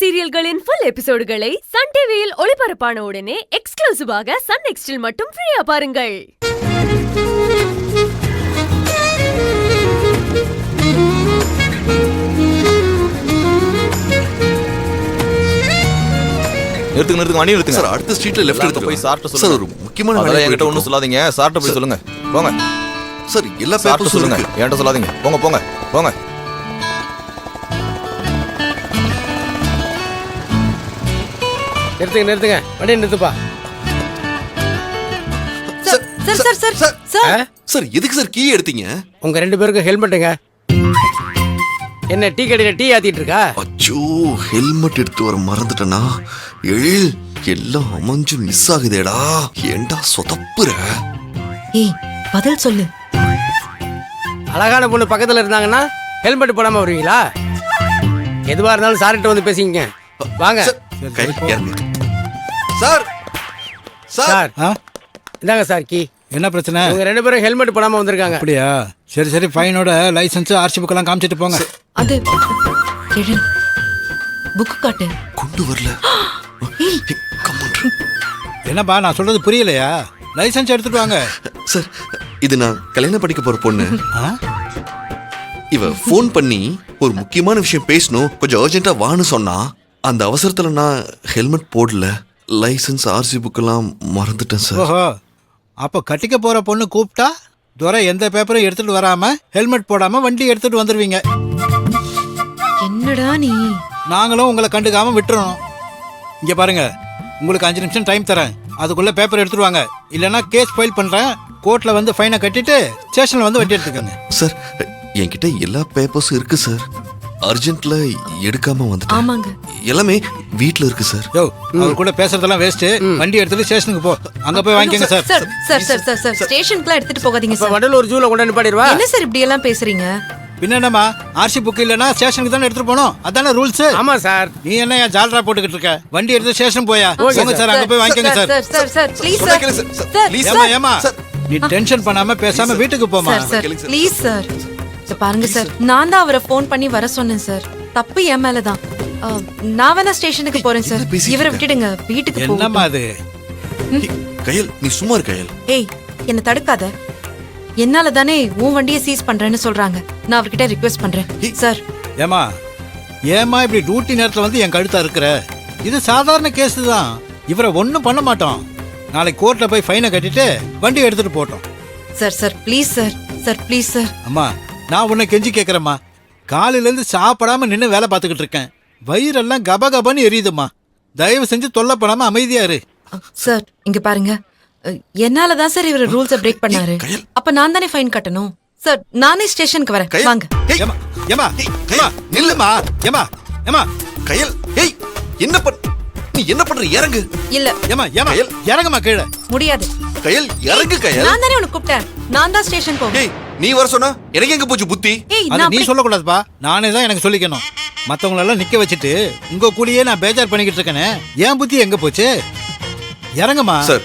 சீரியல்களின் full எபிசோடுகளை Sun டிவியில் ஒளிபரப்பான உடனே எக்ஸ்க்ளூசிவாக சன் நெக்ஸ்டில் மட்டும் ஃப்ரீயா பாருங்கள். நிறுத்துங்க வண்டி நிறுத்துங்க சார். அடுத்த ஸ்ட்ரீட்ல லெஃப்ட் எடுத்து போய் சார்ட்ட சார். சொல்லுங்க. ஒரு முக்கியமான அதெல்லாம் வேலை என்கிட்ட ஒன்றும் சொல்லாதீங்க. சார்ட்ட போய் சொல்லுங்க. போங்க சார். எல்லா சார்ட்ட பேப்பர்ஸும் சொல்லுங்க. சொல்லுங்க. என்கிட்ட சொல்லாதீங்க. போங்க போங்க போங்க. நிறுத்துங்க வண்டி நிறுத்துப்பா. Sir sir sir sir sir sir எதுக்கு சார் கீ எடுத்தீங்க? உங்க 2 பேருக்கும் ஹெல்மெட்டுங்க. என்ன டீ கடையில டீ ஆத்திட்டு இருக்கா? அச்சோ, ஹெல்மெட் எடுத்து வர மறந்துட்டேனா? எழில், எல்லாம் அமைஞ்சு மிஸ் ஆகுதேடா. ஏண்டா சொதப்புற? ஏய் பதில் சொல்லு. அழகான பொண்ணு பக்கத்துல இருந்தாங்கன்னா ஹெல்மெட் போடாம வருவீங்களா? எதுவா இருந்தாலும் சார்கிட்ட வந்து பேசிங்க. வாங்க கை இறங்கு. Sir sir sir. இந்தாங்க சார் கீ. என்ன பிரச்சனை? உங்க 2 பேரும் ஹெல்மெட் போடாம வந்திருக்காங்க. அப்படியா? சரி ஃபைனோட லைசென்ஸ் ஆர்சி புக் எல்லாம் காமிச்சிட்டு போங்க. அது எழில் புக் காட்டு. கொண்டு வரல. என்னப்பா நான் சொல்றது புரியலையா? லைசென்ஸ் எடுத்துட்டு வாங்க. சார், இது நான் கல்யாணம் படிக்க போற பொண்ணு. ஆ? இவ ஃபோன் பண்ணி ஒரு முக்கியமான விஷயம் பேசணும், கொஞ்சம் அர்ஜென்ட்டா வான்னு சொன்னா. அந்த அவசரத்துல நான் ஹெல்மெட் போடல. லைசென்ஸ் ஆர்சி புக் எல்லாம் மறந்துட்டேன் சார். ஓஹோ, அப்போ கட்டிக்க போற பொண்ணு கூப்பிட்டா துரை எந்த பேப்பரும் எடுத்துட்டு வராம ஹெல்மெட் போடாம வண்டி எடுத்துட்டு வந்துருவீங்க. என்னடா நீ? நாங்களும் உங்களை கண்டுக்காம விட்டுறோம். இங்க பாருங்க, உங்களுக்கு 5 நிமிஷம் டைம் தரேன். அதுக்குள்ள பேப்பர் எடுத்துட்டு வாங்க. இல்லைன்னா கேஸ் ஃபைல் பண்றேன். கோர்ட்ல வந்து ஃபைனை கட்டிட்டு ஸ்டேஷன்ல வந்து வண்டி எடுத்துக்கோங்க. சார், என்கிட்ட எல்லா பேப்பர்ஸும் இருக்கு சார். அர்ஜென்ட்ல எடுக்காம வந்துட்டேன். ஆமாங்க. எல்லாமே வீட்ல இருக்கு சார். யோ, அவர் கூட பேசுறதெல்லாம் வேஸ்ட். வண்டி எடுத்துட்டு ஸ்டேஷனுக்கு போ. அங்க போய் வாங்கிக்கங்க sir. Sir sir sir sir sir ஸ்டேஷனுக்குலாம் எடுத்துட்டு போகாதீங்க இப்ப சார். வண்டலூர் ஜூல கொண்டு நிப்பாடிடுவா. என்ன சார் இப்படி எல்லாம் பேசுறீங்க? பின்ன என்னம்மா, ஆர்சி புக் இல்லைன்னா ஸ்டேஷனுக்கு தானே எடுத்துட்டு போகணும். அதானே ரூல்ஸ். ஆமா சார். நீ என்ன ஏன் ஜால்ரா போட்டுக்கிட்டு இருக்க? வண்டி எடுத்து ஸ்டேஷன் போயா. போங்க சார், அங்க போய் வாங்கிக்கங்க sir. Sir sir sir please சொன்னா சார். கேளு சார். சார் ப்ளீஸ் ஏமா ஏமா, நீ டென்ஷன் பண்ணாம பேசாம வீட்டுக்கு போமா. Sir sir please sir. இத பாருங்க சார், நான் தான் அவரை ஃபோன் பண்ணி வர சொன்னேன் சார். தப்பு என் மேல தான். நான் வேணா ஸ்டேஷனுக்கு போறேன் சார். இவரை விட்டுடுங்க, வீட்டுக்கு போங்க. என்னம்மா அது? கயல், நீ சும்மா இரு கயல். ஏய் என்ன தடுக்காத. என்னால தானே உன் வண்டியை சீஸ் பண்றேன்னு சொல்றாங்க. நான் அவர்கிட்ட ரிக்வெஸ்ட் பண்றேன் சார். ஏமா ஏமா இப்படி டியூட்டி நேரத்துல வந்து என் கழுத்தா இருக்கிற? இது சாதாரண கேஸ் தான். இவரை ஒன்றும் பண்ண மாட்டோம். நாளைக்கு கோர்ட்ல போய் ஃபைனை கட்டிட்டு வண்டி எடுத்துட்டு போட்டோம். Sir sir please sir. Sir please sir. அம்மா, நான் உன்னை கெஞ்சி கேட்குறேம்மா. காலையிலேருந்து சாப்பிடாம நின்று வேலை பார்த்துக்கிட்டு இருக்கேன். வயிறெல்லாம் கபகபன்னு எரியுதும்மா. தயவு செஞ்சு தொல்லை பண்ணாம அமைதியா இரு. சார் இங்க பாருங்க, என்னால தான் சார் இவர் ரூல்ஸை பிரேக் பண்ணாரு. அப்ப நான் தானே ஃபைன் கட்டணும். சார் நானே ஸ்டேஷனுக்கு வரேன், வாங்க. ஏமா ஏமா ஏமா நில்லுமா. ஏமா ஏமா கயல், ஏய் என்ன நீ என்ன பண்ற? இறங்கு. இல்ல ஏமா ஏமா இறங்குமா கீழே. முடியாது. கயல் இறங்கு கயல். நான் தானே உனக்கு கூப்பிட்டேன். நான் தான் ஸ்டேஷன் போவேன். ஏய், நீ வர சொன்னா எனக்கு எங்க போச்சு புத்தி? ஏய் அது நான் நீ சொல்லக்கூடாதுப்பா, நானே தான் எனக்கு சொல்லிக்கணும். மற்றவங்களெல்லாம் நிக்க வச்சுட்டு உங்க கூடயே நான் பேஜார் பண்ணிக்கிட்டு இருக்கேனே, என் புத்தி எங்க போச்சு? இறங்குமா. சார்,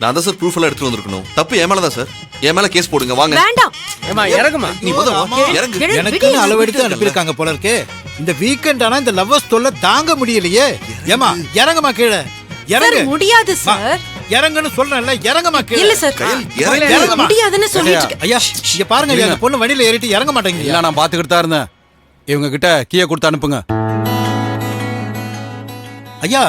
நான் தான் சார் ப்ரூஃப் எல்லாம் எடுத்துட்டு வந்திருக்கணும். தப்பு என் மேல தான் சார். என் மேல கேஸ் போடுங்க, வாங்க. வேண்டாம். ஏமா இறங்குமா. நீ முதல்ல வா, இறங்கு. எனக்குன்னு அளவெடுத்து அனுப்பியிருக்காங்க போல இருக்கு. இந்த வீக்கெண்ட் ஆனா இந்த லவ்வர்ஸ் தொல்லை தாங்க முடியலையே. ஏமா இறங்குமா கீழே. இறங்கு. சார் முடியாது சார். இறங்குன்னு சொல்றேன்ல, இறங்குமா கீழே. இல்ல சார், கயல் இறங்கு. இறங்குமா. முடியாதுன்னு சொல்லிட்டு இருக்கேன். ஐயா இங்க பாருங்க, அந்த பொண்ணு வண்டியில ஏறிட்டு இறங்க மாட்டேங்குது. இல்ல, நான் பாத்துக்கிட்டு தான் இருந்தேன். இவங்க கிட்ட கீயை கொடுத்து அனுப்புங்க. ஐயா,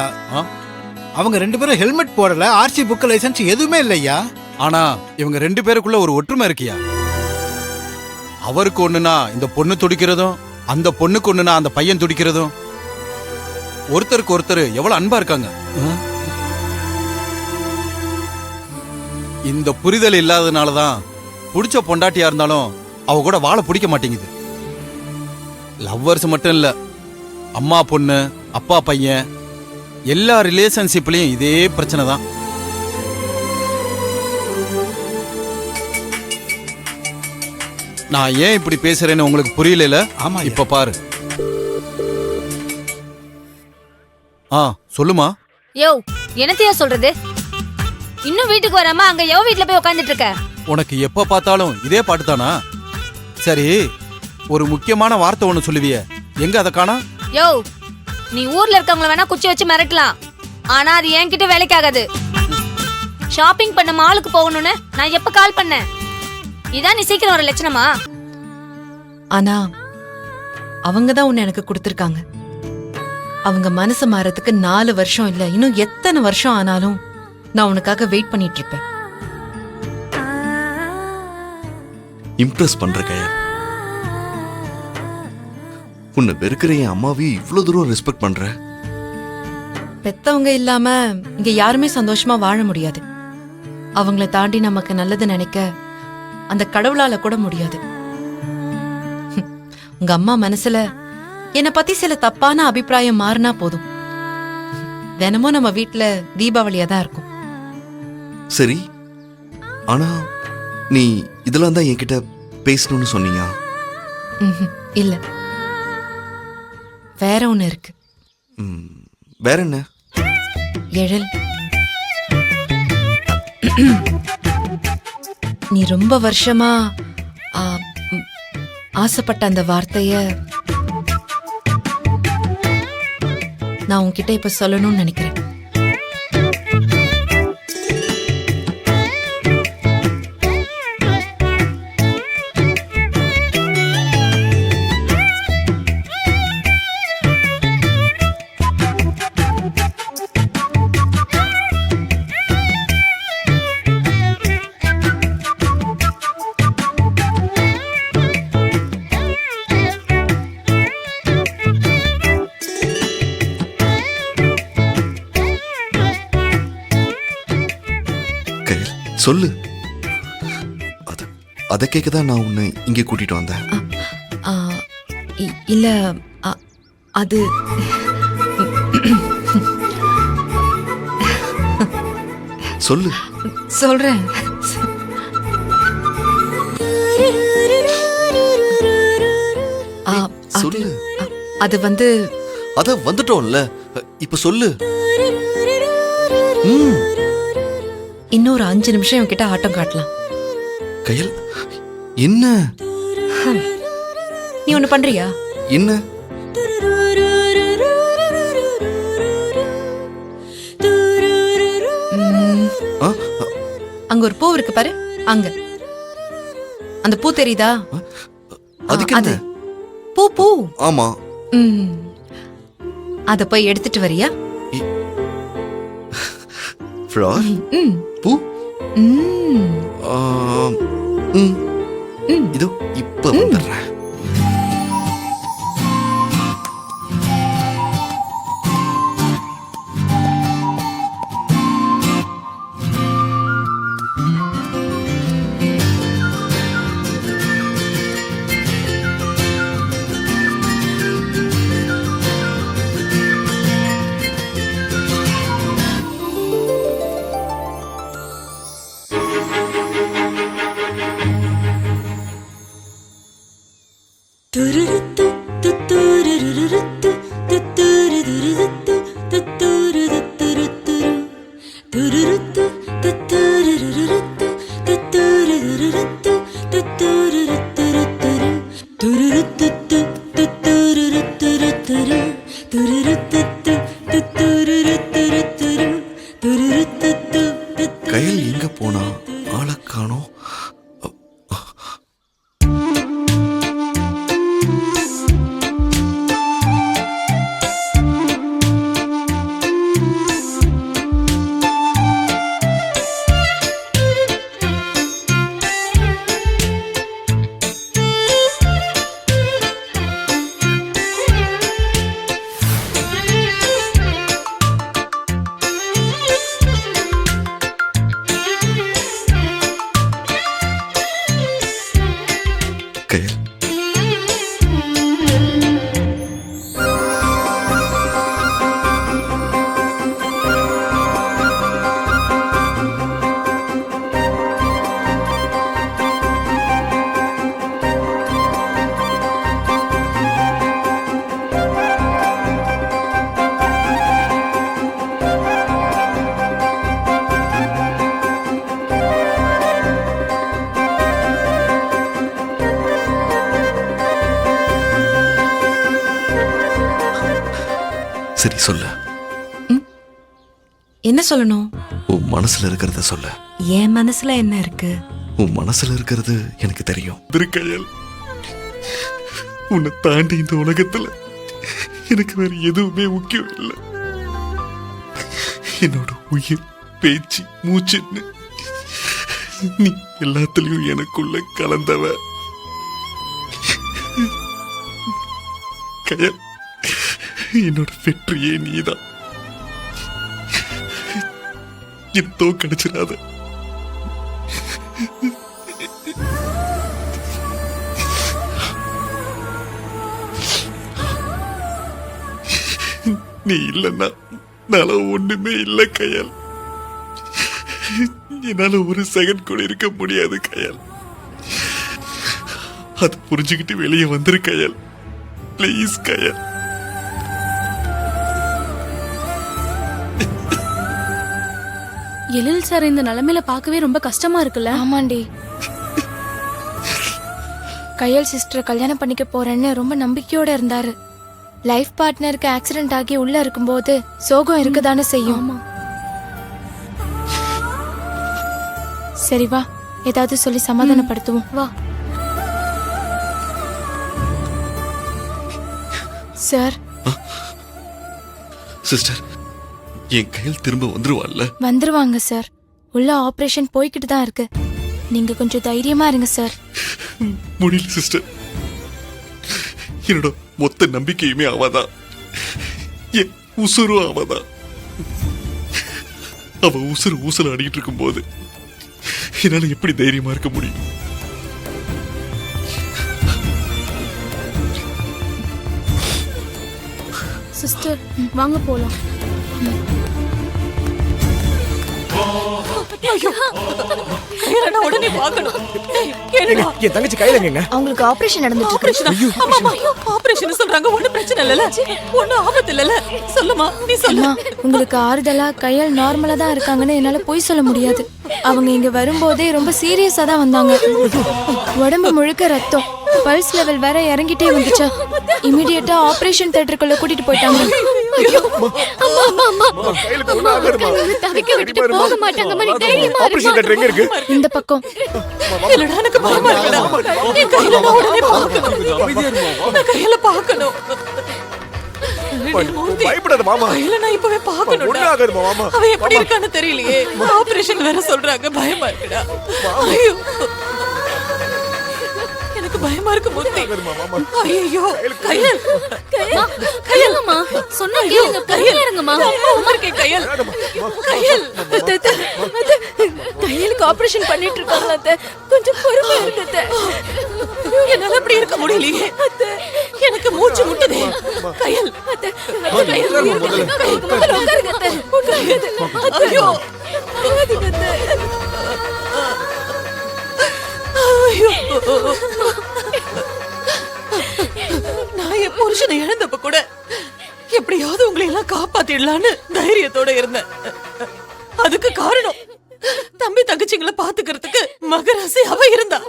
அவங்க 2 பேரும் ஹெல்மெட் போடல. ஆர்சி புக், லைசென்ஸ் எதுவுமே இல்லையா. ஆனா இவங்க 2 பேருக்குள்ள ஒரு ஒற்றுமை இருக்கியா? அவருக்கு ஒண்ணுனா இந்த பொண்ணு துடிக்கிறதும், அந்த பொண்ணுக்கு ஒண்ணுனா அந்த பையன் துடிக்கிறதும், ஒருத்தருக்கு ஒருத்தர் எவ்வளவு அன்பா இருக்காங்க. இந்த புரிதல் இல்லாததுனாலதான் பிடிச்ச பொண்டாட்டியா இருந்தாலும் அவ கூட வாழ பிடிக்க மாட்டேங்குது. லவ்வர்ஸ் மட்டும் இல்ல, அம்மா பொண்ணு, அப்பா பையன், எல்லா ரிலேஷன்ஷிப்லயும் இதே பிரச்சனை தான். நான் ஏன் இப்படி பேசுறேன்னு உங்களுக்கு புரியல. ஆமா, இப்ப பாரு. சொல்லுமா. யோ, என்னத்தையா சொல்றது? இன்னும் வீட்டுக்கு வராம அங்க யோ வீட்ல போய் உட்கார்ந்துட்டு இருக்க? உனக்கு எப்ப பார்த்தாலும் இதே பாட்டு தானா? சரி, ஒரு முக்கியமான வார்த்தை ஒண்ணு சொல்லுவியே, எங்க அத காணோம்? யோ, நீ ஊர்ல இருக்கவங்கள வேணா குச்சி வச்சு மிரட்டலாம், ஆனா அது என்கிட்ட வேலைக்காகாது. ஷாப்பிங் பண்ண மாலுக்கு போகணும்னு நான் எப்ப கால் பண்ணேன்? இதான் நீ சீக்கிரம் வர லட்சணமா? ஆனா அவங்க தான் உன்னை எனக்கு கொடுத்துருக்காங்க. அவங்க மனசு மாறதுக்கு 4 வருஷம் இல்ல, இன்னும் எத்தனை வருஷம் ஆனாலும் நான் உனக்காக வெயிட் பண்ணிட்டு இருப்பேன். இம்ப்ரெஸ் பண்ற கயல். உன்னை வெறுக்கிற என் அம்மாவையும் இவ்வளவு தூரம் ரெஸ்பெக்ட் பண்ற. பெத்தவங்க இல்லாம இங்க யாருமே சந்தோஷமா வாழ முடியாது. அவங்கள தாண்டி நமக்கு நல்லது நினைக்க அந்த கடவுளால கூட முடியாது. உங்க அம்மா மனசுல என்னை பத்தி சில தப்பான அபிப்பிராயம் மாறினா போதும், தினமும் நம்ம வீட்ல தீபாவளியா தான் இருக்கும். சரி, ஆனா நீ இதெல்லாம் தான் என்கிட்ட பேசணும்னு சொன்னீங்க. இல்ல, வேற ஒண்ணு இருக்கு. வேற என்ன? எழில், நீ ரொம்ப வருஷமா ஆசைப்பட்ட அந்த வார்த்தைய நான் உன்கிட்ட இப்ப சொல்லணும்னு நினைக்கிறேன். சொல்லு. அதை கேட்க தான் நான் உன்னை இங்கே கூட்டிட்டு வந்தேன். இல்ல, அது சொல்லு. சொல்றேன். சொல்லு. அது வந்து அத வந்துட்டோம்ல, இப்ப சொல்லு. இன்னொரு 5 நிமிஷம் என்கிட்ட ஆட்டம் காட்டலாம். கயல், என்ன? நீ ஒண்ணு பண்றியா? என்ன? அங்க ஒரு பூ இருக்கு பாரு, அங்க அந்த பூ தெரியுதா? அதுக்கு என்ன? பூ பூ. ஆமா. அத போய் எடுத்துட்டு வரியா? ஃப்ளவர்? பூ? இதோ இப்ப வந்துடுறேன். கயல் எங்க போனா? ஆளை காணோம். சரி சொல்லு, என்ன சொல்லணும்? உன் மனசுல இருக்கிறத சொல்லு. என் மனசுல என்ன இருக்கு? உன் மனசுல இருக்கிறது எனக்கு தெரியும் திருக்கையல். உன்னை தாண்டி இந்த உலகத்துல எனக்கு வேற எதுவுமே முக்கியம் இல்லை. என்னோட உயிர், பேச்சு, மூச்சுன்னு நீ எல்லாத்துலயும் எனக்குள்ள கலந்தவ கயல். என்னோட வெற்றியே நீதான். எதோ கிடைச்சிடாத. நீ இல்லைன்னா நாள ஒண்ணுமே இல்லை கயல். என்னால ஒரு செகண்ட் கூட இருக்க முடியாது கயல். அது புரிஞ்சுக்கிட்டு வெளியே வந்துரு கயல், ப்ளீஸ் கயல். எழில் சார் இந்த நிலைமையில பார்க்கவே ரொம்ப கஷ்டமா இருக்குல்ல? ஆமாண்டி. கையல் சிஸ்டர் கல்யாணம் பண்ணிக்க போறேன்னு ரொம்ப நம்பிக்கையோட இருந்தாரு. லைஃப் பார்ட்னருக்கு ஆக்சிடென்ட் ஆகி உள்ள இருக்கும்போது சோகம் இருக்கதானே செய்யும். சரி வா, ஏதாவது சொல்லி சமாதானப்படுத்துவோம் வா. சார். சிஸ்டர், என் கையில் திரும்ப வந்துருவாள்ல? வந்துருவாங்க சார். உள்ள ஆபரேஷன் போய்கிட்டு தான் இருக்கு. நீங்க கொஞ்சம் தைரியமா இருங்க சார். முடியல சிஸ்டர், என்னோட மொத்த நம்பிக்கையுமே அவதான், என் உசுரும் அவதான். அவ உசுறு ஊசல அடிக்கிட்டு இருக்கும் போது என்னால எப்படி தைரியமா இருக்க முடியும்? சிஸ்டர் வாங்க போலாம். உடனே பார்க்கணும். என் தங்கச்சி கையில எங்க? அவங்களுக்கு ஆபரேஷன் நடந்துட்டு இருக்கு. ஆபரேஷன் சொல்றாங்க, ஒண்ணு பிரச்சனை இல்லல, ஒண்ணு ஆபத்து இல்லல. சொல்லுமா, நீ சொல்லு. உங்களுக்கு ஆறுதலா கையால் நார்மலா தான் இருக்காங்கன்னு என்னால போய் சொல்ல முடியாது. அவங்க இங்க வரும்போதே ரொம்ப சீரியஸா தான் வந்தாங்க. உடம்பு முழுக்க ரத்தம், பல்ஸ் லெவல் வேற இறங்கிட்டே வந்துச்சா. இமிடியேட்டா ஆபரேஷன் தியேட்டருக்குள்ள கூட்டிட்டு போயிட்டாங்க. இந்த பக்கம். கையில பாக்கணும். பயப்படாத மாமா. நான் இப்பவே பாக்கணும். அவ எப்படி இருக்கான்னு தெரியலையே. ஆபரேஷன் வேற சொல்றாங்க, பயமா இருக்குடா. ஐயோ, எனக்கு பயமா இருக்கு முத்தி. ஐயோ, கையல் கையல்மா சொன்னா கேளுங்க. கையல் இருங்கம்மா. அம்மா இருக்கே கையல். கையல் கையலுக்கு ஆபரேஷன் பண்ணிட்டு இருக்காங்க அத்தை. கொஞ்சம் பொறுமையா இருங்க அத்தை. என்னால அப்படி இருக்க முடியலையே அத்தை. எனக்கு மூச்சு முட்டுதே. கையல் அத்தை, கையல் உட்காருங்க அத்தை. ஐயோ, ஐயோ, நான் என் புருஷனை இழந்தப்ப கூட எப்படியாவது உங்களை எல்லாம் காப்பாத்திடலான்னு தைரியத்தோட இருந்தேன். அதுக்கு காரணம் தம்பி தங்கச்சிங்களை பாத்துக்கிறதுக்கு மகராசி அவ இருந்தா.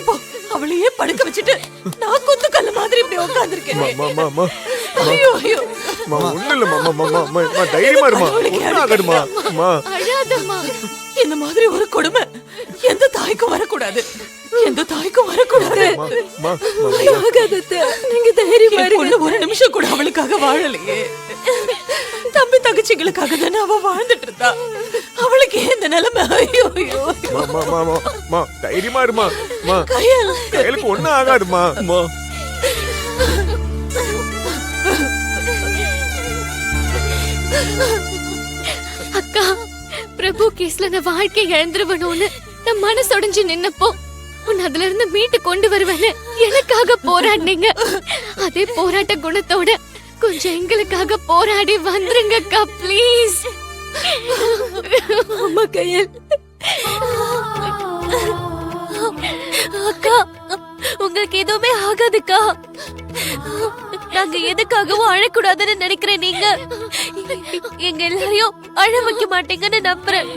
இப்போ அவளையே படுக்க வச்சுட்டு நான் குத்து கல்லு மாதிரி இப்படி உட்கார்ந்திருக்கேன். ஐயோ ஐயோ, இந்த மாதிரி ஒரு கொடுமை எந்த தாய்க்கும் வரக்கூடாது. எந்த தாய்க்கும் வரக்கூடாது. நீங்க தைரியமா இருங்க. ஒரு நிமிஷம் கூட அவளுக்காக வாழலையே. தம்பி தங்கச்சிங்களுக்காக தானே அவ வாழ்ந்துட்டு இருந்தா. அவளுக்கு இந்த நிலைமை. ஐயோ ஐயோ, தைரியமா இருமா. கையலுக்கு ஒண்ணும் ஆகாதுமா. அக்கா, பிரபு கேஸ்ல நான் வாழ்க்கை இழந்துருவணும்னு நான் மனசொடைஞ்சு நின்னப்போ உன் அதுல இருந்து மீட்டு கொண்டு வருவேன்னு எனக்காக போராடினீங்க. அதே போராட்ட குணத்தோட கொஞ்சம் எங்களுக்காக போராடி வந்துருங்க அக்கா, ப்ளீஸ். அம்மா கையல். அக்கா, உங்களுக்கு எதுவுமே ஆகாதுக்கா. நாங்க எதுக்காகவும் அழக்கூடாதுன்னு நினைக்கிறேன். நீங்க எங்க எல்லாரையும் அழ வைக்க மாட்டீங்கன்னு நம்புறேன்.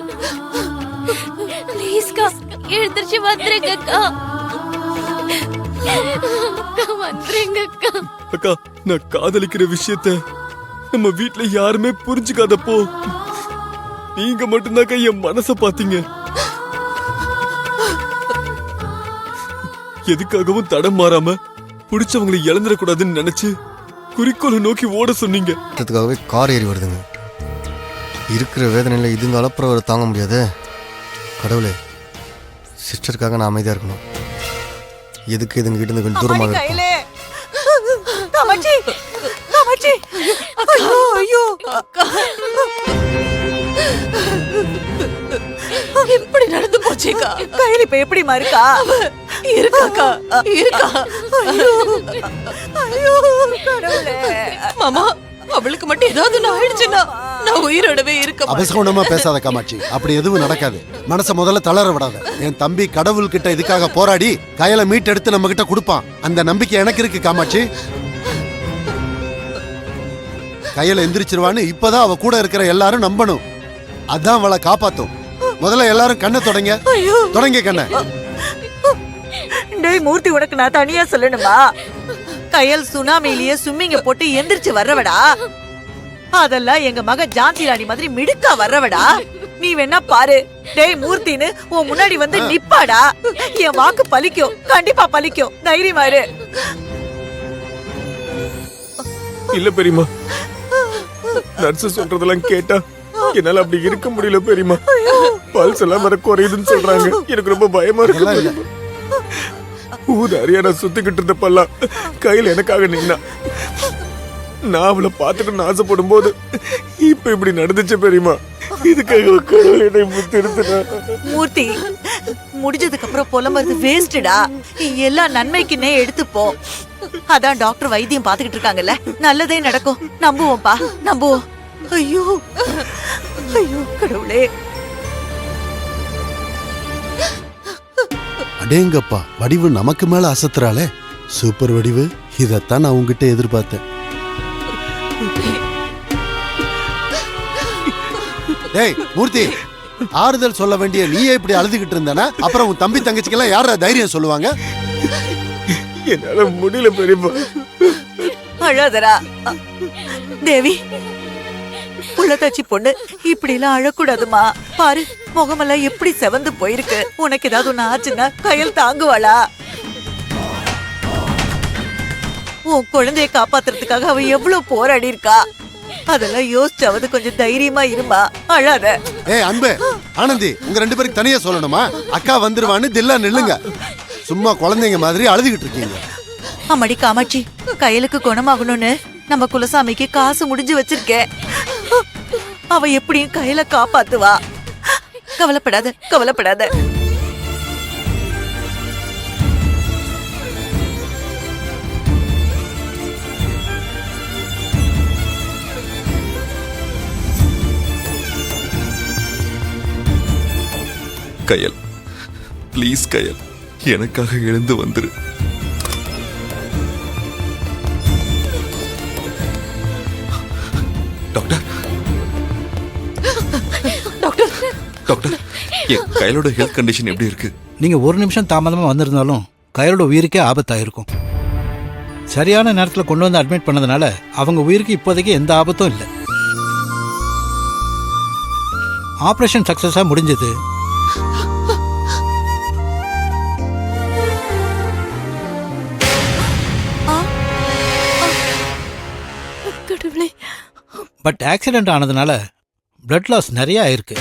ப்ளீஸ்க்கா, எழுந்திருச்சு வந்துருங்க அக்கா. வந்துருங்க அக்கா. அக்கா நான் காதலிக்கிற விஷயத்த நம்ம வீட்ல யாருமே புரிஞ்சுக்காதப்போ நீங்க மட்டும்தாக்கா என் மனச பாத்தீங்க. எதுக்காகவும் தடம் மாறாம பிடிச்சவங்களை இழந்துடக்கூடாதுன்னு நினைச்சு குறிக்கோளை நோக்கி ஓட சொன்னீங்க. அதுக்காகவே கார் ஏறி வருதுங்க. இருக்கிற வேதனையில் இதுங்க அளப்புற தாங்க முடியாது. கடவுளே, சிஸ்டருக்காக நான் அமைதியாக இருக்கணும். எதுக்கு இதுங்க கிட்ட இருந்து கொஞ்சம் தூரமாக இருக்கும். இப்படி நடந்து போச்சேக்கா. கையில இப்ப எப்படிமா இருக்கா? இருக்காக்கா, இருக்கா. ஐயோ கடவுளே. மாமா, அவளுக்கு மட்டும் ஏதாவது ஆயிடுச்சுன்னா நான் உயிரோடவே இருக்க. அபசகுணமா பேசாத காமாட்சி, அப்படி எதுவும் நடக்காது. மனச முதல்ல தளர விடாத. என் தம்பி கடவுள் கிட்ட இதுக்காக போராடி கையில மீட் எடுத்து நம்ம கிட்ட கொடுப்பான். அந்த நம்பிக்கை எனக்கு இருக்கு காமாட்சி. கையில எந்திரிச்சிருவான்னு இப்பதான் அவ கூட இருக்கிற எல்லாரும் நம்பணும். அதான் அவளை காப்பாத்தும். முதல்ல எல்லாரும் கண்ணை தொடங்க கண்ணை. டேய் மூர்த்தி, உனக்கு நான் தனியா சொல்லணுமா? கையல் சுனாமிலேயே சும்மிங்க போட்டு எந்திரிச்சு வர்றவடா. அதெல்லாம் எங்க மக ஜான்சி ராணி மாதிரி மிடுக்கா வர்றவடா. நீ வேணா பாரு. டேய் மூர்த்தின்னு உன் முன்னாடி வந்து நிப்பாடா. என் வாக்கு பலிக்கும், கண்டிப்பா பலிக்கும். தைரியமா இரு. இல்ல பெரியமா, நர்ஸ் சொல்றதெல்லாம் கேட்டா என்னால அப்படி இருக்க முடியல பெரியமா. பல்ஸ் எல்லாம் வர குறையுதுன்னு சொல்றாங்க. எனக்கு ரொம்ப பயமா இருக்கு. ஊதாரியா நான் சுத்திக்கிட்டு இருந்தப்பெல்லாம் கையில எனக்காக நின்னா. நான் அவளை பார்த்துட்டு ஆசைப்படும் போது இப்ப இப்படி நடந்துச்சு பெரியமா. இதுக்காக மூர்த்தி, முடிஞ்சதுக்கு அப்புறம் புலம்புறது வேஸ்டா. எல்லாம் நன்மைக்குன்னே எடுத்துப்போ. அதான் டாக்டர் வைத்தியம் பாத்துக்கிட்டு இருக்காங்கல்ல, நல்லதே நடக்கும். நம்புவோம்ப்பா, நம்புவோம். ஐயோ ஐயோ கடவுளே. அடேங்கப்பா, வடிவு நமக்கு மேல அசத்துறாளே. சூப்பர் வடிவு. இதத்தான் நான் உங்ககிட்ட எதிர்பார்த்தேன். டேய் மூர்த்தி, ஆறுதல் சொல்ல வேண்டிய நீயே இப்படி அழுதுகிட்டு இருந்தானா அப்புறம் உன் தம்பி தங்கச்சிக்கெல்லாம் யாரா தைரியம் சொல்லுவாங்க? என்னால முடியல பெரியமா. அழாதரா தேவி. புள்ளத்தாச்சி பொண்ணு இப்படி எல்லாம் அழக்கூடாதுமா. பாரு, முகமெல்லாம் எப்படி செவந்து போயிருக்கு. உனக்கு ஏதாவது ஒண்ணு ஆச்சுன்னா கையில் தாங்குவாளா? உன் குழந்தைய காப்பாத்துறதுக்காக அவ எவ்வளவு போராடி இருக்கா. அதெல்லாம் யோசிச்சாவது கொஞ்சம் தைரியமா இருமா. அழாத. ஏய் அன்பு, ஆனந்தி, உங்க ரெண்டு பேருக்கு தனியா சொல்லணுமா? அக்கா வந்துருவான்னு தில்லா நில்லுங்க. சும்மா குழந்தைங்க மாதிரி அழுதுகிட்டு இருக்கீங்க. அம்மாடி காமாட்சி, கையலுக்கு குணமாகணும்னு நம்ம குலசாமிக்கு காசு முடிஞ்சு வச்சிருக்கேன். அவ எப்படியும் கையில காப்பாத்துவா. கவலைப்படாத, கவலைப்படாத. கயல், ப்ளீஸ் கயல், எனக்காக எழுந்து வந்துரு. டாக்டர், டாக்டர், டாக்டர், என் கையலோட ஹெல்த் கண்டிஷன் எப்படி இருக்கு? நீங்க ஒரு நிமிஷம் தாமதமா வந்திருந்தாலும் கையலோட உயிருக்கே ஆபத்தாயிருக்கும். சரியான நேரத்தில் கொண்டு வந்து அட்மிட் பண்ணதுனால அவங்க உயிருக்கு இப்போதைக்கு எந்த ஆபத்தும் இல்லை. ஆபரேஷன் சக்சஸா முடிஞ்சது. பட் ஆக்சிடென்ட் ஆனதுனால பிளட் லாஸ் நிறைய ஆயிருக்கு.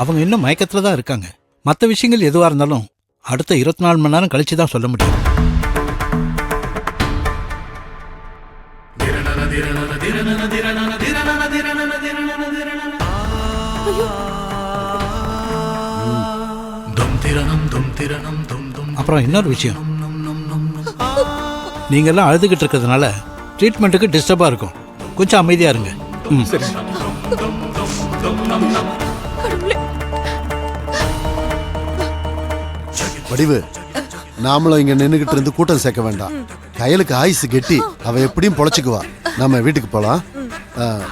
அவங்க இன்னும் மயக்கத்துல தான் இருக்காங்க. மற்ற விஷயங்கள் எதுவா இருந்தாலும் அடுத்த 24 மணி நேரம் கழிச்சு தான் சொல்ல முடியும். அப்புறம் இன்னொரு விஷயம், நீங்க எல்லாம் அழுதுகிட்டு இருக்கிறதுனால ட்ரீட்மெண்ட்டுக்கு டிஸ்டர்பா இருக்கும். கொஞ்சம் அமைதியா இருங்க. வடிவு, நாமளும் இங்க நின்னுகிட்டு இருந்து கூட்டம் சேர்க்க வேண்டாம். கையலுக்கு ஆயுசு கெட்டி, அவ எப்படியும் பொழைச்சுக்குவா. நம்ம வீட்டுக்கு போலாம்.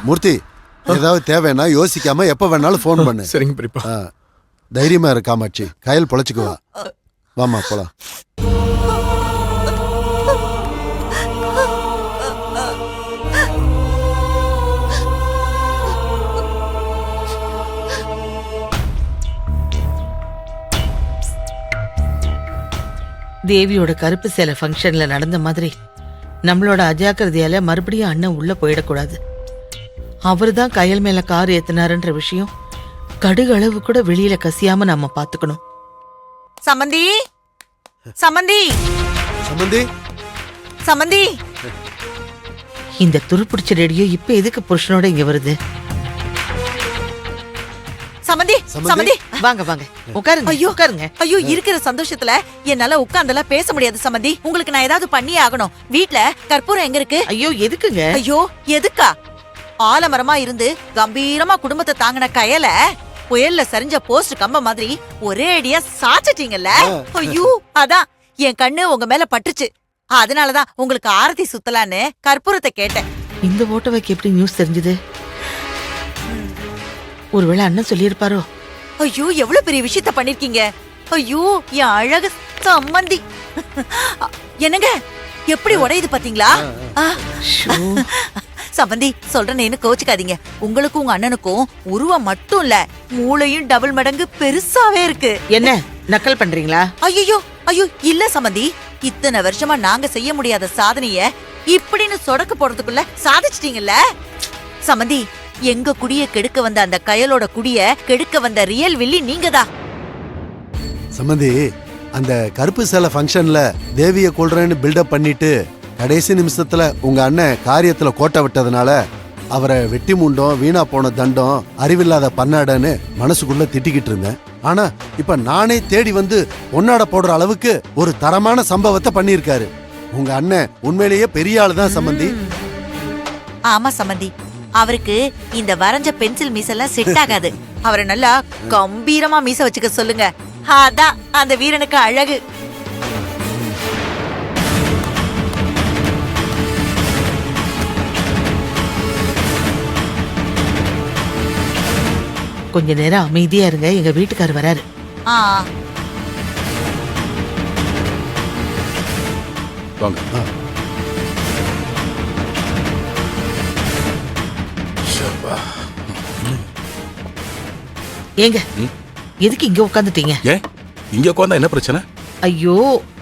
மூர்த்தி, ஏதாவது தேவைன்னா யோசிக்காம எப்ப வேணாலும் போன் பண்ணு. சரிங்க பெரியப்பா. தைரியமா இரு காமாட்சி, கையல் பொழைச்சுக்குவா. வாமா போலாம். தேவியோட கருப்பு சேலை ஃபங்க்ஷன்ல நடந்த மாதிரி நம்மளோட அஜாக்கிரதையால மறுபடியும் அண்ணன் உள்ள போயிடக்கூடாது. அவருதான் கயல் மேல கார் ஏத்தினாருன்ற விஷயம் கடுகளவு கூட வெளியில கசியாம நாம பாத்துக்கணும். சமந்தி சமந்தி சம்பந்தி சமந்தி, இந்த துருப்பிடிச்ச ரேடியோ இப்ப எதுக்கு புருஷனோட இங்க வருது? சமந்தி சமந்தி, வாங்க வாங்க உட்காருங்க. ஐயோ உட்காருங்க. ஐயோ, இருக்கிற சந்தோஷத்துல என்னால உட்கார்ந்தெல்லாம் பேச முடியாது சமந்தி. உங்களுக்கு நான் ஏதாவது பண்ணியே ஆகணும். வீட்ல கற்பூரம் எங்க இருக்கு? ஐயோ எதுக்குங்க? ஐயோ எதுக்கா? ஆலமரமா இருந்து கம்பீரமா குடும்பத்தை தாங்கின கயல புயல்ல சரிஞ்ச போஸ்ட் கம்ப மாதிரி ஒரே அடியா சாச்சிட்டீங்கல்ல. ஐயோ, அதான் என் கண்ணு உங்க மேல பட்டுச்சு. அதனாலதான் உங்களுக்கு ஆரத்தி சுத்தலான்னு கற்பூரத்தை கேட்டேன். இந்த ஓட்டோவைக்கு எப்படி நியூஸ் தெரிஞ்சது? ஒருவேளை அண்ணன் சொல்லியிருப்பாரோ? ஐயோ, எவ்வளவு பெரிய விஷயத்த பண்ணிருக்கீங்க. ஐயோ, என் அழகு சம்மந்தி. என்னங்க எப்படி உடையுது பாத்தீங்களா? சம்பந்தி, சொல்றேன்னு கோச்சுக்காதீங்க. உங்களுக்கும் உங்க அண்ணனுக்கும் உருவம் மட்டும் இல்ல, மூளையும் டபுள் மடங்கு பெருசாவே இருக்கு. என்ன நக்கல் பண்றீங்களா? ஐயோ ஐயோ, இல்ல சம்பந்தி, இத்தனை வருஷமா நாங்க செய்ய முடியாத சாதனைய இப்படின்னு சொடக்க போறதுக்குள்ள சாதிச்சிட்டீங்கல்ல. சம்பந்தி, எங்க குடிய கெடுக்க வந்த அந்த கயலோட குடிய கெடுக்க வந்த ரியல் வில்லி நீங்கதான். சம்பந்தி, அந்த கருப்பு சேலை ஃபங்க்ஷன்ல தேவியை கொல்றேன்னு பில்டப் பண்ணிட்டு கடைசி நிமிஷத்துல உங்க அண்ணன் காரியத்துல கோட்டை விட்டதுனால அவரை வெட்டி முண்டம், வீணா போன தண்டம், அறிவில்லாத பன்னாடன்னு மனசுக்குள்ள திட்டிக்கிட்டு இருந்தேன். ஆனா இப்ப நானே தேடி வந்து பொன்னாட போடுற அளவுக்கு ஒரு தரமான சம்பவத்தை பண்ணியிருக்காரு. உங்க அண்ணன் உண்மையிலேயே பெரிய ஆளு தான் சம்பந்தி. ஆமா சம்பந்தி, அவருக்கு இந்த வரைஞ்ச பென்சில் மீசெல்லாம் செட் ஆகாது. அவரை நல்லா கம்பீரமா மீச வச்சுக்க சொல்லுங்க. அதான் அந்த வீரனுக்கு அழகு. கொஞ்ச நேரம் அமைதியா இருங்க, எங்க வீட்டுக்காரர் வராரு. வாங்க. ஏங்க எதுக்கு இங்க உட்காந்துட்டீங்க? ஏன் இங்க உட்கார்ந்தா என்ன பிரச்சனை? ஐயோ,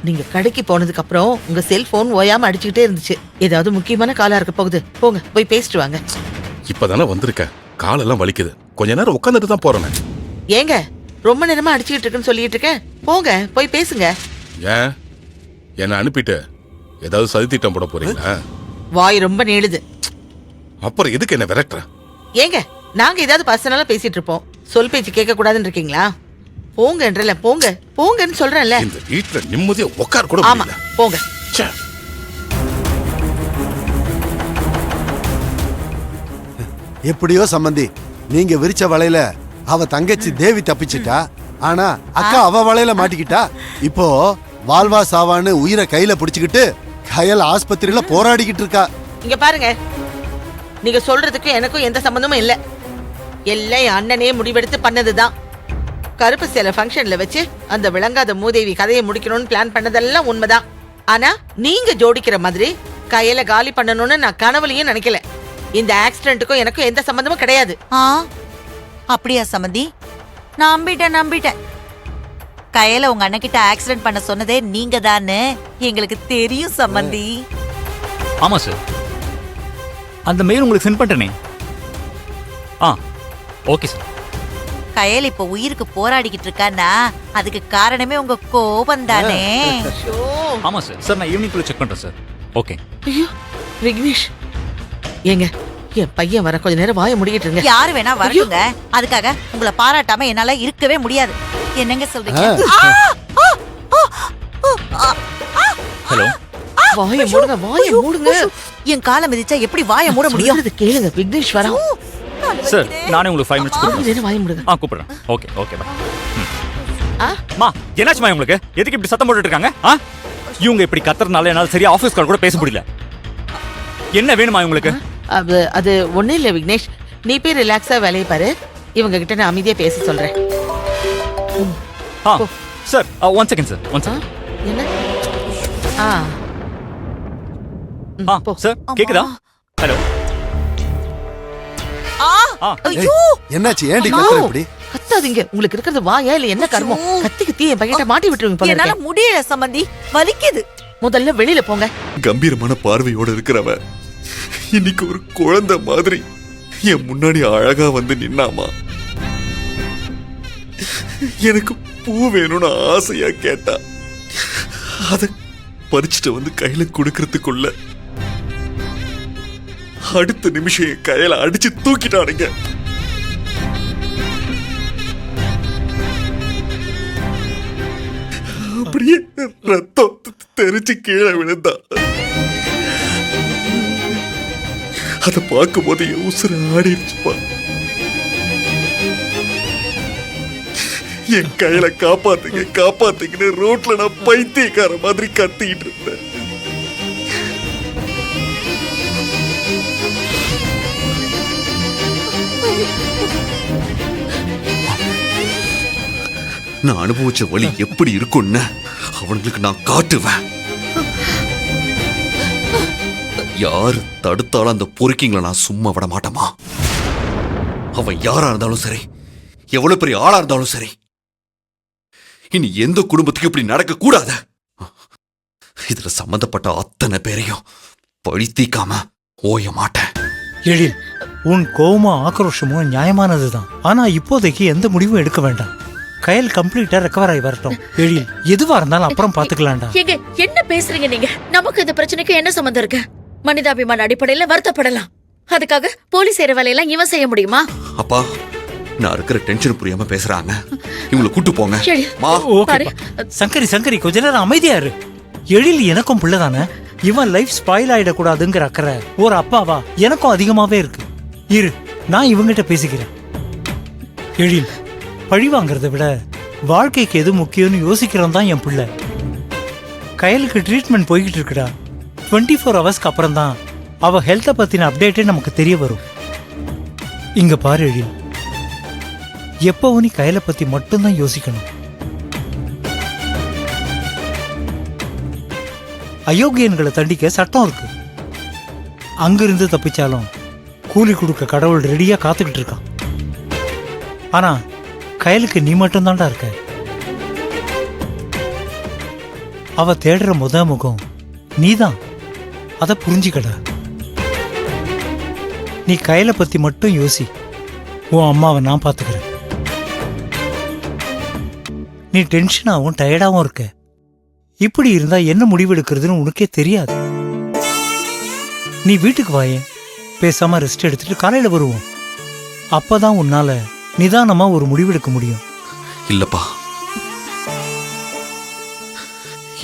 நீங்க கடைக்கு போனதுக்கு அப்புறம் உங்க செல்போன் ஓயாம அடிச்சுக்கிட்டே இருந்துச்சு. ஏதாவது முக்கியமான காலா இருக்க போகுது. போங்க போய் பேசிட்டு வாங்க. இப்பதானே வந்திருக்கேன், காலெல்லாம் வலிக்குது. கொஞ்ச நேரம் உட்காந்துட்டு தான் போறேன். ஏங்க ரொம்ப நேரமா அடிச்சுக்கிட்டு இருக்குன்னு சொல்லிட்டு இருக்கேன். போங்க போய் பேசுங்க. ஏன் என்ன அனுப்பிட்டு ஏதாவது சதித்திட்டம் போட போறீங்களா? வாய் ரொம்ப நீளுது. அப்புறம் எதுக்கு என்ன விரட்டுற? ஏங்க நாங்க ஏதாவது பர்சனலா பேசிட்டு இருப்போம், சொல் பேச்சு கேட்க கூடாதுன்னு இருக்கீங்களா? போங்கன்றல, போங்க போங்கன்னு சொல்றேன்ல. இந்த வீட்டுல நிம்மதியா உட்கார கூட ஆமா போங்க. எப்படியோ சம்பந்தி, நீங்க விரிச்ச வலையில அவ தங்கச்சி தேவி தப்பிச்சிட்டா. ஆனா அக்கா அவ வலையில மாட்டிக்கிட்டா. இப்போ வாழ்வா சாவான்னு உயிரை கையில பிடிச்சுக்கிட்டு கயல் ஆஸ்பத்திரியில போராடிக்கிட்டு இருக்கா. இங்க பாருங்க, நீங்க சொல்றதுக்கு எனக்கும் எந்த சம்பந்தமும் இல்ல. எல்லாம் என் அண்ணனே முடிவெடுத்து பண்ணதுதான். கருப்பு சேலை ஃபங்க்ஷன்ல வச்சு அந்த விளங்காத மூதேவி கதையை முடிக்கணும்னு பிளான் பண்ணதெல்லாம் உண்மைதான். ஆனா நீங்க ஜோடிக்கிற மாதிரி கையில காலி பண்ணணும்னு நான் கனவுலையும் நினைக்கல. இந்த ஆக்சிடென்ட்டுக்கும் எனக்கும் எந்த சம்பந்தமும் கிடையாது. அப்படியா சம்பந்தி? நம்பிட்டேன். கையில உங்க அண்ணன் கிட்ட ஆக்சிடென்ட் பண்ண சொன்னதே நீங்க தானே எங்களுக்கு தெரியும் சம்பந்தி. ஆமா சார், அந்த மெயில் உங்களுக்கு சென்ட் பண்றேனே. Okay sir. கயல் இப்ப உயிருக்கு போராடிக்கிட்டு இருக்கான்னா அதுக்கு காரணமே உங்க கோபம் தானே. ஆமா சார். சார் நான் ஈவினிங் குள்ள செக் பண்றேன் சார். ஓகே. ஐயோ விக்னேஷ், ஏங்க என் பையன் வர கொஞ்ச நேரம் வாய முடிக்கிட்டு இருங்க. யாரு வேணா வரட்டுங்க, அதுக்காக உங்களை பாராட்டாம என்னால இருக்கவே முடியாது. என்னங்க சொல்றீங்க? ஹலோ, வாய மூடுங்க, வாய மூடுங்க. என் காலை மிதிச்சா எப்படி வாய மூட முடியும்? கேளுங்க, விக்னேஷ் வரா. சார் நானே உங்களுக்கு 5 மினிட்ஸ் கூப்பிடுறேன். வாய மூடுங்க. கூப்பிடுறேன். Okay okay bye. மா, என்னாச்சுமா உங்களுக்கு? எதுக்கு இப்படி சத்தம் போட்டுட்டு இருக்காங்க? இவங்க இப்படி கத்துறதுனால என்னால சரியா ஆபீஸ் கால் கூட பேச முடியல. என்ன வேணுமா உங்களுக்கு? அது ஒண்ணு இல்ல விக்னேஷ், நீ போய் ரிலாக்ஸா வேலையை பாரு. இவங்க கிட்ட நான் அமைதியா பேச சொல்றேன். Sir 1 second sir, 1 second. என்ன? சார் கேக்குதா? ஹலோ. என்னாச்சு? ஏன்டி கத்துற இப்படி? கத்தாதீங்க. உங்களுக்கு இருக்கிறது வாயா இல்ல என்ன கர்மம்? கத்தி கத்தி என் பையன்ட்ட மாட்டி விட்டுருவீங்க போல என்னால இருக்கே. முடியல சம்பந்தி, வலிக்குது. முதல்ல வெளியில போங்க. கம்பீரமான பார்வையோட இருக்கிறவ இன்னைக்கு ஒரு குழந்தை மாதிரி என் முன்னாடி அழகா வந்து நின்னாமா. எனக்கு பூ வேணும்னு ஆசையா கேட்டா, அத பறிச்சுட்டு வந்து கையில கொடுக்கறதுக்குள்ள அடுத்த நிமிஷம் என் கையில அடிச்சு தூக்கிட்டானுங்க. அப்படியே ரத்தம் தெரிச்சு கீழே விழுந்தா. அத பார்க்கும் போது என் உசுர ஆடிடுச்சுப்பா. என் கையில காப்பாத்துங்க காப்பாத்துங்கன்னு ரோட்ல நான் பைத்தியக்கார மாதிரி கத்திக்கிட்டு இருந்தேன். நான் அனுபவிச்ச வழி எப்படி இருக்கும்னு அவனுங்களுக்கு நான் காட்டுவேன். யாரு தடுத்தாலும் அந்த பொறுக்கிங்களை நான் சும்மா விட மாட்டேமா. அவன் யாரா இருந்தாலும் சரி, எவ்வளவு பெரிய ஆளா இருந்தாலும் சரி, இனி எந்த குடும்பத்துக்கு இப்படி நடக்க கூடாது. இதுல சம்பந்தப்பட்ட அத்தனை பேரையும் பழி தீக்காம ஓய மாட்டேன். எழில், உன் கோவமும் ஆக்ரோஷமும் நியாயமானதுதான். ஆனா இப்போதைக்கு எந்த முடிவும் எடுக்க வேண்டாம். கயல் கம்ப்ளீட்டா ரெக்கவர் ஆகி வரட்டும். எழில், எதுவா இருந்தாலும் அப்புறம் பாத்துக்கலாம்டா. எங்க என்ன பேசுறீங்க நீங்க? நமக்கு இந்த பிரச்சனைக்கு என்ன சம்பந்தம் இருக்கு? மனிதாபிமான அடிப்படையில வருத்தப்படலாம். அதுக்காக போலீஸ் செய்யற வேலையெல்லாம் இவன் செய்ய முடியுமா? அப்பா, நான் இருக்கிற டென்ஷன் புரியாம பேசுறாங்க. இவங்களை கூட்டு போங்க. சங்கரி சங்கரி, கொஞ்ச நேரம் அமைதியா இரு. எழில் எனக்கும் பிள்ளைதானே. இவன் லைஃப் ஸ்பாயில் ஆயிடக்கூடாதுங்கிற அக்கறை ஒரு அப்பாவா எனக்கும் அதிகமாவே இருக்கு. இரு, நான் இவங்கிட்ட பேசிக்கிறேன். எழில், பழி வாங்கறத விட வாழ்க்கைக்கு எது முக்கியம்னு யோசிக்கிறோம் தான் என் பிள்ளை. கயலுக்கு ட்ரீட்மெண்ட் போய்கிட்டு இருக்குடா. 24 ஹவர்ஸ்க்கு அப்புறம் தான் அவ ஹெல்த்தை பத்தின அப்டேட்டே நமக்கு தெரிய வரும். இங்க பாரு எழில், எப்பவும் நீ கயலை பத்தி மட்டும்தான் யோசிக்கணும். அயோக்கியன்களை தண்டிக்க சட்டம் இருக்கு. அங்கிருந்து தப்பிச்சாலும் கூலி கொடுக்க கடவுள் ரெடியா காத்துக்கிட்டு இருக்கான். ஆனா கயலுக்கு நீ மட்டும்தான்டா இருக்க. அவ தேடுற முத முகம் நீதான். அத புரிஞ்சுக்கடா. நீ கயலை பத்தி மட்டும் யோசி. உன் அம்மாவை நான் பாத்துக்கிறேன். நீ டென்ஷனாகவும் டயர்டாகவும் இருக்க. இப்படி இருந்தா என்ன முடிவெடுக்கிறதுன்னு உனக்கே தெரியாது. நீ வீட்டுக்கு வாயேன், பேசாம ரெஸ்ட் எடுத்துட்டு காலையில வருவோம். அப்பதான் உன்னால நிதானமா ஒரு முடிவெடுக்க முடியும். இல்லப்பா,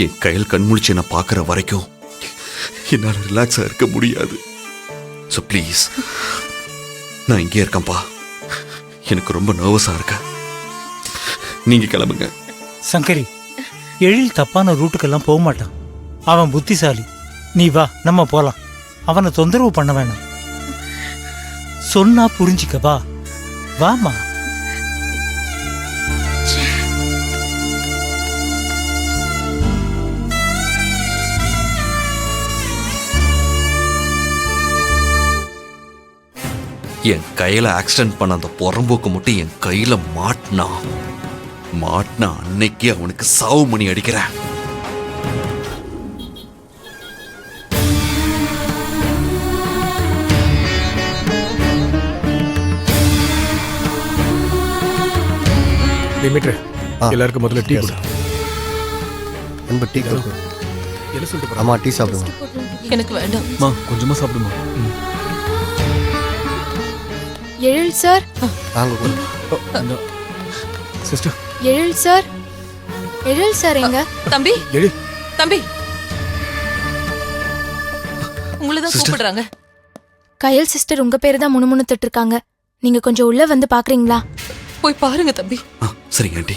என் கையில் கண்முழிச்சு என்ன பாக்குற வரைக்கும் என்னால ரிலாக்ஸா இருக்க முடியாது. ஸோ ப்ளீஸ், நான் இங்கே இருக்கேன்ப்பா. எனக்கு ரொம்ப நர்வஸா இருக்க. நீங்க கிளம்புங்க. சங்கரி, எழில் தப்பான ரூட்டுக்கெல்லாம் போக மாட்டான். அவன் புத்திசாலி. நீ வா, நம்ம போலாம். அவனை தொந்தரவு பண்ண வேணாம். சொன்னா புரிஞ்சிக்க. வா வாமா. என் கையில ஆக்சிடென்ட் பண்ண அந்த புறம்போக்கு மட்டும் என் கையில மாட்டினா அன்னைக்கு அவனுக்கு சாவு மணி அடிக்கிறேன். எல்லாருக்கும் முதல்ல டீ கொடு. அன்பு டீ கொடு. என்ன சொல்லிட்டு அம்மா டீ சாப்பிடுங்க. எனக்கு வேண்டாம். கொஞ்சமா சாப்பிடுமா. எழில் சார். சிஸ்டர். எழில் சார். எழில் சார் எங்க? தம்பி, எழில். தம்பி, உங்களை தான் கூப்பிடுறாங்க. கயல் சிஸ்டர் உங்க பேரு தான் முணுமுணுத்துட்டு இருக்காங்க. நீங்க கொஞ்சம் உள்ள வந்து பாக்குறீங்களா? போய் பாருங்க தம்பி. சரிங்க ஆண்டி.